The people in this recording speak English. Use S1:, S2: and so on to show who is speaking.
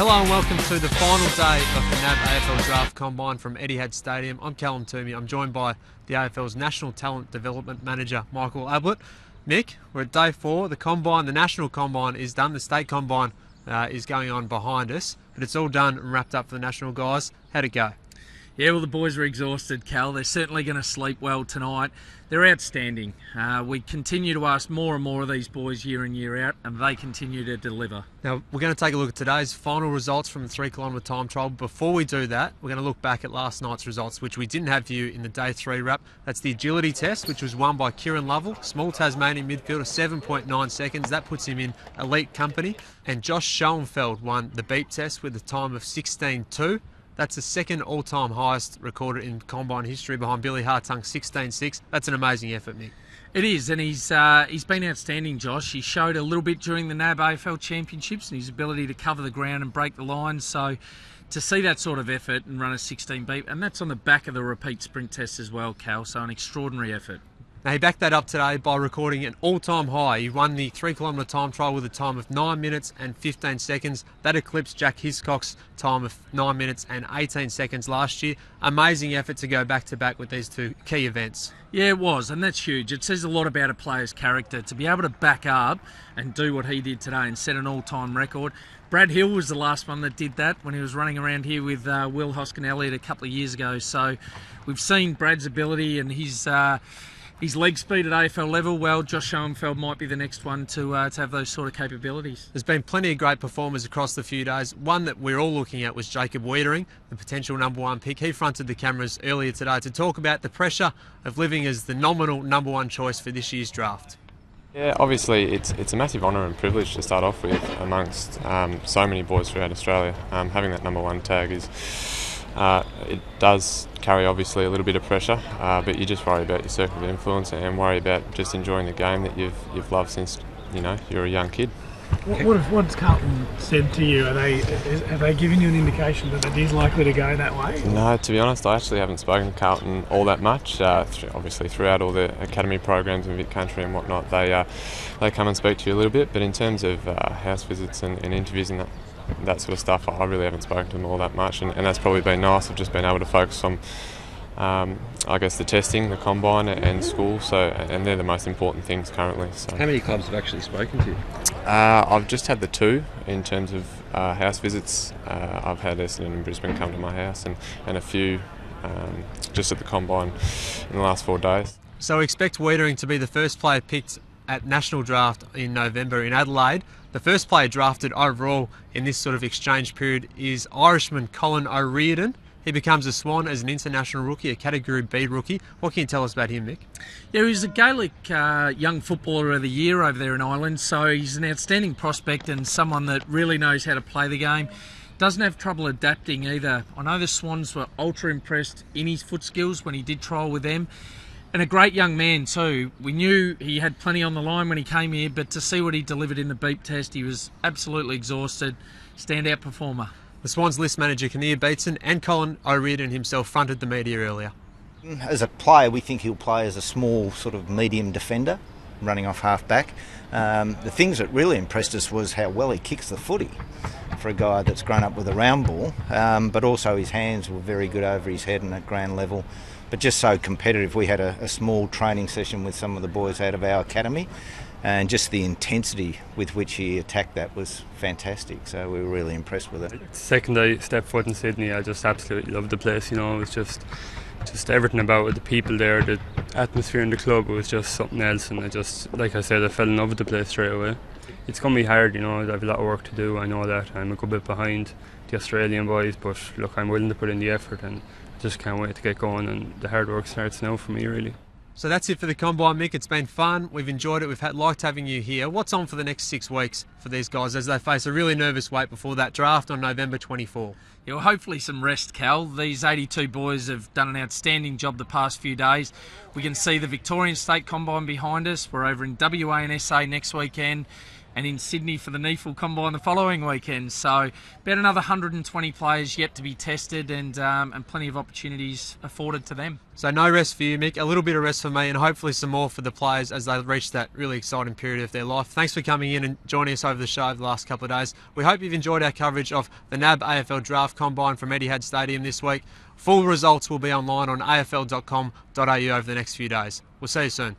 S1: Hello and welcome to the final day of the NAB AFL Draft Combine from Etihad Stadium. I'm Callum Twomey. I'm joined by the AFL's National Talent Development Manager, Michael Ablett. Mick, we're at day 4. The Combine, the National Combine is done. The State Combine is going on behind us, but it's all done and wrapped up for the National guys. How'd it go?
S2: Yeah, well, the boys are exhausted, Cal. They're certainly going to sleep well tonight. They're outstanding. We continue to ask more and more of these boys year in, year out, and they continue to deliver. Now,
S1: we're going to take a look at today's final results from the 3 kilometre time trial. Before we do that, we're going to look back at last night's results, which we didn't have for you in the day 3 wrap. That's the agility test, which was won by Kieran Lovell, small Tasmanian midfielder, 7.9 seconds. That puts him in elite company. And Josh Schoenfeld won the beep test with a time of 16.2. That's the second all-time highest recorded in Combine history behind Billy Hartung's 16.6. That's an amazing effort, Mick.
S2: It is, and he's been outstanding, Josh. He showed a little bit during the NAB AFL Championships and his ability to cover the ground and break the lines. So to see that sort of effort and run a 16 beep, and that's on the back of the repeat sprint test as well, Cal, so an extraordinary effort.
S1: Now, he backed that up today by recording an all-time high. He won the 3 kilometre time trial with a time of 9 minutes and 15 seconds. That eclipsed Jack Hiscock's time of 9 minutes and 18 seconds last year. Amazing effort to go back-to-back with these two key events.
S2: Yeah, it was, and that's huge. It says a lot about a player's character to be able to back up and do what he did today and set an all-time record. Brad Hill was the last one that did that when he was running around here with Will Hoskin Elliott a couple of years ago. So we've seen Brad's ability and his leg speed at AFL level. Well, Josh Schoenfeld might be the next one to have those sort of capabilities.
S1: There's been plenty of great performers across the few days. One that we're all looking at was Jacob Wiedering, the potential #1 pick. He fronted the cameras earlier today to talk about the pressure of living as the nominal #1 choice for this year's draft.
S3: Yeah, obviously it's a massive honour and privilege to start off with amongst so many boys throughout Australia. Having that #1 tag is... it does carry obviously a little bit of pressure, but you just worry about your circle of influence and worry about just enjoying the game that you've loved since you're a young kid.
S4: What's Carlton said to you? Have they given you an indication that it is likely to go that way?
S3: No, to be honest, I actually haven't spoken to Carlton all that much. Obviously, throughout all the academy programs in Vic Country and whatnot, they come and speak to you a little bit. But in terms of house visits and interviews and that sort of stuff, I really haven't spoken to them all that much, and that's probably been nice. I've just been able to focus on, I guess, the testing, the combine, and school. And they're the most important things currently. So.
S5: How many clubs have actually spoken to you?
S3: I've just had the 2 in terms of house visits. I've had Essendon and Brisbane come to my house, and a few just at the combine in the last 4 days.
S1: So we expect Wiedering to be the first player picked at National Draft in November in Adelaide. The first player drafted overall in this sort of exchange period is Irishman Colin O'Riordan. He becomes a Swan as an international rookie, a Category B rookie. What can you tell us about him, Mick?
S2: Yeah, he's a Gaelic Young Footballer of the Year over there in Ireland, so he's an outstanding prospect and someone that really knows how to play the game. Doesn't have trouble adapting either. I know the Swans were ultra impressed in his foot skills when he did trial with them. And a great young man too. We knew he had plenty on the line when he came here, but to see what he delivered in the beep test, he was absolutely exhausted. Standout performer.
S1: The Swans list manager Kinnear Beatson and Colin O'Riordan himself fronted the media earlier.
S6: As a player, we think he'll play as a small sort of medium defender, running off half-back. The things that really impressed us was how well he kicks the footy for a guy that's grown up with a round ball, but also his hands were very good over his head and at ground level. But just so competitive. We had a small training session with some of the boys out of our academy, and just the intensity with which he attacked that was fantastic. So we were really impressed with it.
S7: The second I stepped foot in Sydney, I just absolutely loved the place. It was just everything about it, the people there, the atmosphere in the club. It was just something else, and like I said, I fell in love with the place straight away. It's going to be hard, I have a lot of work to do. I know that I'm a good bit behind the Australian boys, but look, I'm willing to put in the effort and just can't wait to get going, and the hard work starts now for me, really.
S1: So that's it for the Combine, Mick. It's been fun. We've enjoyed it. We've liked having you here. What's on for the next 6 weeks for these guys as they face a really nervous wait before that draft on November 24?
S2: Yeah, well, hopefully some rest, Cal. These 82 boys have done an outstanding job the past few days. We can see the Victorian State Combine behind us. We're over in WA and SA next weekend. and in Sydney for the NAFL Combine the following weekend. So about another 120 players yet to be tested, and plenty of opportunities afforded to them.
S1: So no rest for you, Mick, a little bit of rest for me, and hopefully some more for the players as they reach that really exciting period of their life. Thanks for coming in and joining us over the show over the last couple of days. We hope you've enjoyed our coverage of the NAB AFL Draft Combine from Etihad Stadium this week. Full results will be online on afl.com.au over the next few days. We'll see you soon.